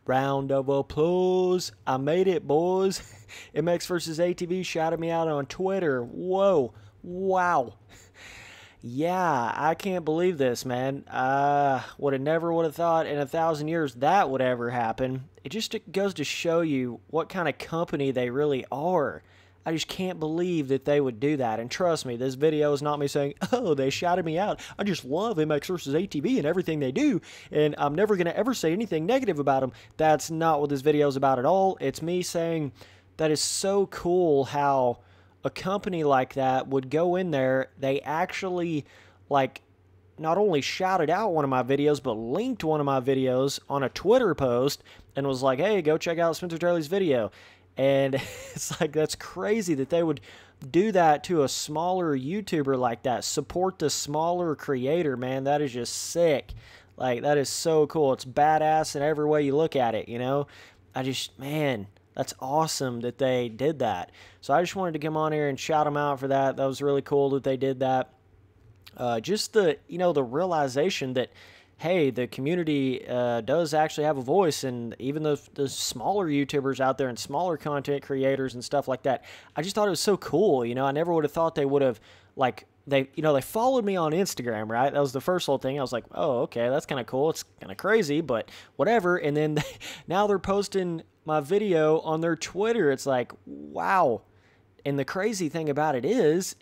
Round of applause. I made it, boys. MX versus ATV shouted me out on Twitter. Whoa. Wow. Yeah, I can't believe this, man. Would have never would have thought in 1,000 years that would ever happen. It just goes to show you what kind of company they really are. I just can't believe that they would do that. And trust me, this video is not me saying, oh, they shouted me out. I just love MX versus ATV and everything they do, and I'm never going to ever say anything negative about them. That's not what this video is about at all. It's me saying that is so cool how a company like that would go in there. They actually, like, not only shouted out one of my videos, but linked one of my videos on a Twitter post and was like, hey, go check out Spencer Turley's video. And it's like, that's crazy that they would do that to a smaller YouTuber like that. Support the smaller creator, man. That is just sick. Like, that is so cool. It's badass in every way you look at it, you know? Man, that's awesome that they did that. So I just wanted to come on here and shout them out for that. That was really cool that they did that. Just the realization that, hey, the community does actually have a voice, and even the smaller YouTubers out there and smaller content creators and stuff like that, I just thought it was so cool. You know, I never would have thought they would have, like, they followed me on Instagram, right? That was the first whole thing. I was like, oh, okay, that's kind of cool. It's kind of crazy, but whatever. And then now they're posting my video on their Twitter. It's like, wow. And the crazy thing about it is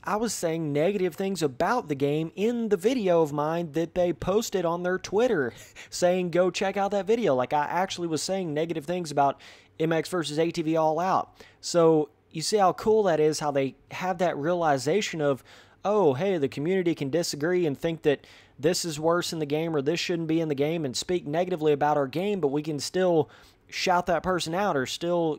I was saying negative things about the game in the video of mine that they posted on their Twitter, saying go check out that video. Like, I actually was saying negative things about MX versus ATV All Out. So you see how cool that is, how they have that realization of, oh, hey, the community can disagree and think that this is worse in the game or this shouldn't be in the game and speak negatively about our game, but we can still shout that person out or still,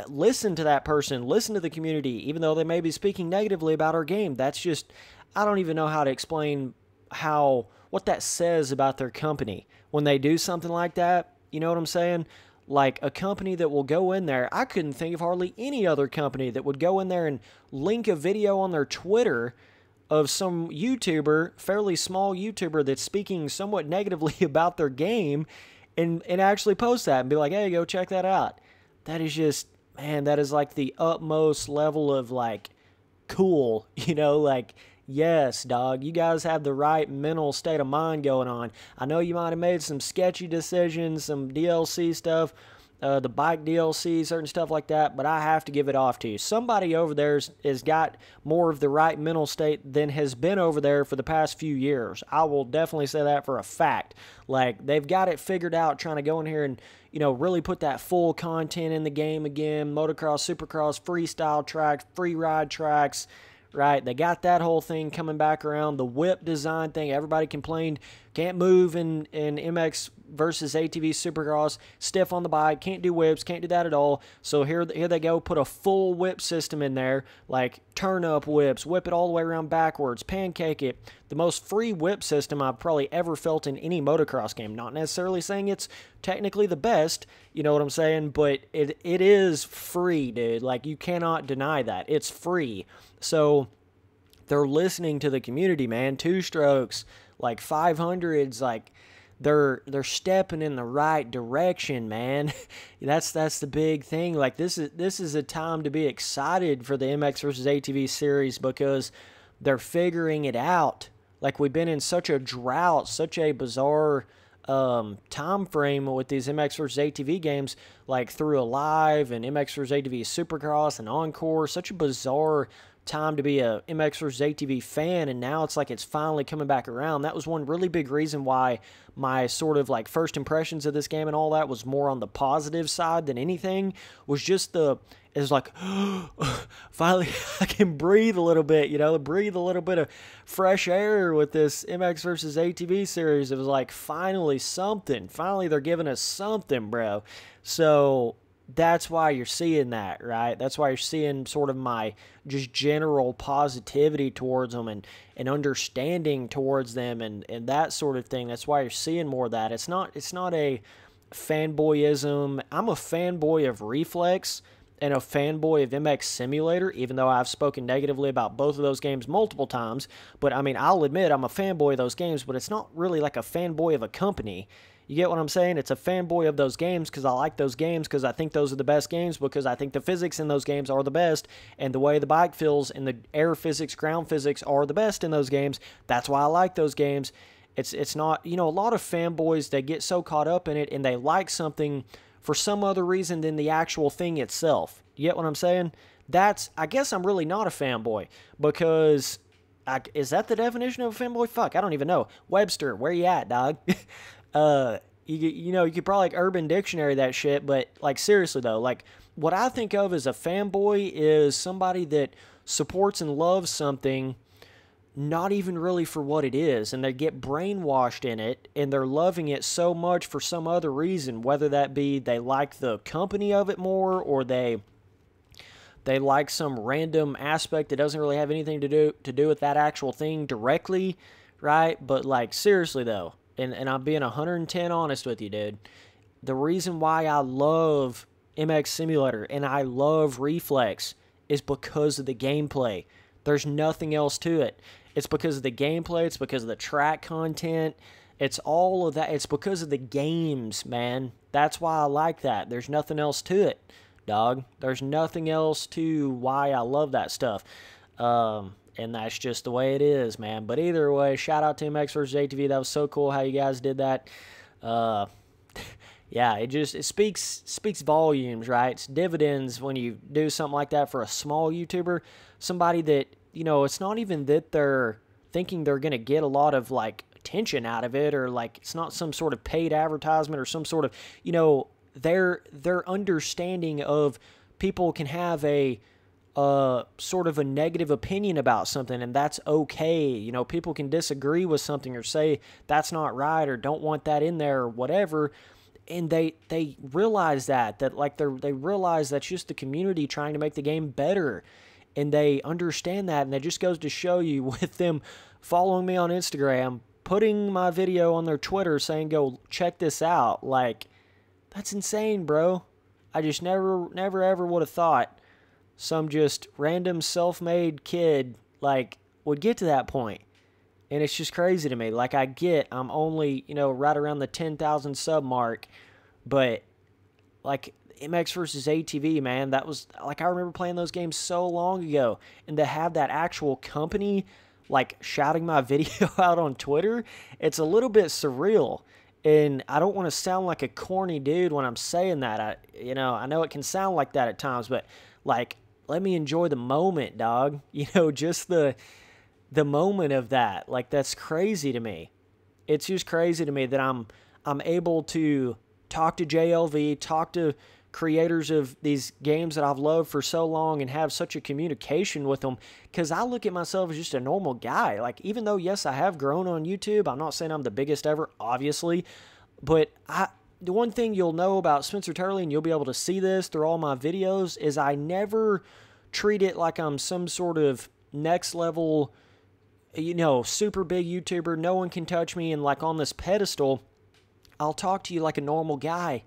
listen to that person, listen to the community, even though they may be speaking negatively about our game. That's just, I don't even know how to explain what that says about their company when they do something like that. You know what I'm saying? Like, a company that will go in there, I couldn't think of hardly any other company that would go in there and link a video on their Twitter of some YouTuber, fairly small YouTuber, that's speaking somewhat negatively about their game and actually post that and be like, hey, go check that out. That is just, man, that is like the utmost level of, like, cool, like, yes, dog, you guys have the right mental state of mind going on. I know you might have made some sketchy decisions, some DLC stuff, the bike DLC, certain stuff like that, but I have to give it off to you. Somebody over there has got more of the right mental state than has been over there for the past few years. I will definitely say that for a fact. Like, they've got it figured out, trying to go in here and, really put that full content in the game again, motocross, supercross, freestyle tracks, free ride tracks, right? They got that whole thing coming back around. The whip design thing, everybody complained, can't move in MX versus ATV Supercross, stiff on the bike, can't do whips, can't do that at all. So here they go, put a full whip system in there, like turn up whips, whip it all the way around backwards, pancake it. The most free whip system I've probably ever felt in any motocross game. Not necessarily saying it's technically the best, you know what I'm saying, but it is free, dude. Like, you cannot deny that. It's free. So they're listening to the community, man. Two strokes, like 500s, like they're stepping in the right direction, man. That's the big thing. Like, this is a time to be excited for the MX versus ATV series because they're figuring it out. Like, we've been in such a drought, such a bizarre time frame with these MX versus ATV games, like through Alive and MX versus ATV Supercross and Encore. Such a bizarre time to be a MX versus ATV fan, and now it's like it's finally coming back around. That was one really big reason why my sort of like first impressions of this game and all that was more on the positive side than anything. Was just it's like, finally I can breathe a little bit, breathe a little bit of fresh air with this MX versus ATV series. It was like, finally something. Finally they're giving us something, bro. So that's why you're seeing that, right? That's why you're seeing sort of my just general positivity towards them and understanding towards them and that sort of thing. That's why you're seeing more of that. It's not a fanboyism. I'm a fanboy of Reflex and a fanboy of MX Simulator, even though I've spoken negatively about both of those games multiple times. But, I mean, I'll admit I'm a fanboy of those games, but it's not really like a fanboy of a company. You get what I'm saying? It's a fanboy of those games because I like those games, because I think those are the best games, because I think the physics in those games are the best, and the way the bike feels and the air physics, ground physics are the best in those games. That's why I like those games. It's not, you know, a lot of fanboys, they get so caught up in it and they like something for some other reason than the actual thing itself. You get what I'm saying? I guess I'm really not a fanboy, because is that the definition of a fanboy? Fuck, I don't even know. Webster, where you at, dog? You know, you could probably like Urban Dictionary that shit, but like seriously though, like what I think of as a fanboy is somebody that supports and loves something not even really for what it is, and they get brainwashed in it, and they're loving it so much for some other reason, whether that be they like the company of it more, or they like some random aspect that doesn't really have anything to do with that actual thing directly, right? But like seriously though, and I'm being 110 honest with you, dude, the reason why I love MX Simulator and I love Reflex is because of the gameplay. There's nothing else to it. It's because of the gameplay. It's because of the track content. It's all of that. It's because of the games, man. That's why I like that. There's nothing else to it, dog. There's nothing else to why I love that stuff. And that's just the way it is, man. But either way, shout out to MX vs. ATV. That was so cool how you guys did that. Yeah, it speaks volumes, right? It's dividends when you do something like that for a small YouTuber, somebody that, you know, it's not even that they're thinking they're going to get a lot of, like, attention out of it, or, like, it's not some sort of paid advertisement or some sort of, you know, their understanding of people can have a sort of a negative opinion about something, and that's okay. You know, people can disagree with something or say that's not right or don't want that in there or whatever, and they realize that like they realize that's just the community trying to make the game better, and they understand that, and it just goes to show you with them following me on Instagram, putting my video on their Twitter saying, go check this out. Like, that's insane, bro. I just never ever would have thought some just random self-made kid, like, would get to that point. And it's just crazy to me. Like, I'm only, you know, right around the 10,000 sub mark, but, like, MX versus ATV, man, that was, like, I remember playing those games so long ago, and to have that actual company, like, shouting my video out on Twitter, it's a little bit surreal. And I don't want to sound like a corny dude when I'm saying that. I know it can sound like that at times, but, like, let me enjoy the moment, dog. You know, just the moment of that. Like, that's crazy to me. It's just crazy to me that I'm able to talk to JLV, talk to creators of these games that I've loved for so long, and have such a communication with them, because I look at myself as just a normal guy. Like, even though, yes, I have grown on YouTube, I'm not saying I'm the biggest ever, obviously, but the one thing you'll know about Spencer Turley, and you'll be able to see this through all my videos, is I never treat it like I'm some sort of next level, you know, super big YouTuber, no one can touch me, and like on this pedestal. I'll talk to you like a normal guy,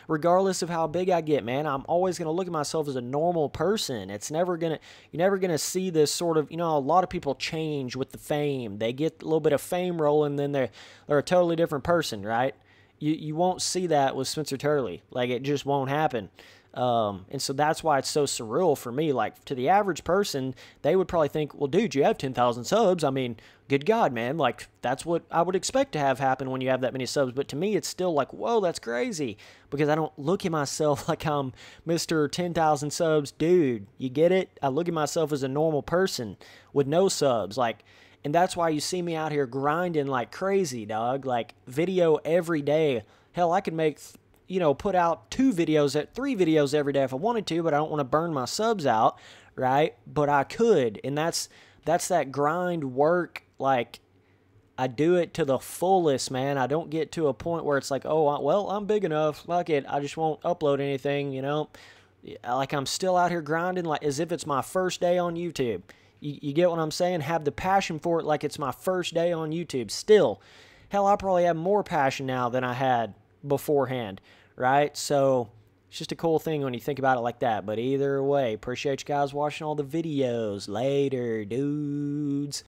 regardless of how big I get, man. I'm always going to look at myself as a normal person. You're never going to see this sort of, you know, a lot of people change with the fame. They get a little bit of fame rolling, then they're a totally different person, right? You won't see that with Spencer Turley. Like, it just won't happen. And so that's why it's so surreal for me. Like, to the average person, they would probably think, well, dude, you have 10,000 subs. I mean, good God, man. Like, that's what I would expect to have happen when you have that many subs. But to me, it's still like, whoa, that's crazy. Because I don't look at myself like I'm Mr. 10,000 subs dude. You get it? I look at myself as a normal person with no subs. Like, and that's why you see me out here grinding like crazy, dog. Like, video every day. Hell, I could make, you know, put out 3 videos every day if I wanted to, but I don't want to burn my subs out, right? But I could, and that's that grind work. Like, I do it to the fullest, man. I don't get to a point where it's like, oh, well, I'm big enough, fuck it, I just won't upload anything, you know? Like, I'm still out here grinding like as if it's my first day on YouTube. You get what I'm saying? Have the passion for it like it's my first day on YouTube still. Hell, I probably have more passion now than I had beforehand, right? So it's just a cool thing when you think about it like that. But either way, appreciate you guys watching all the videos. Later, dudes.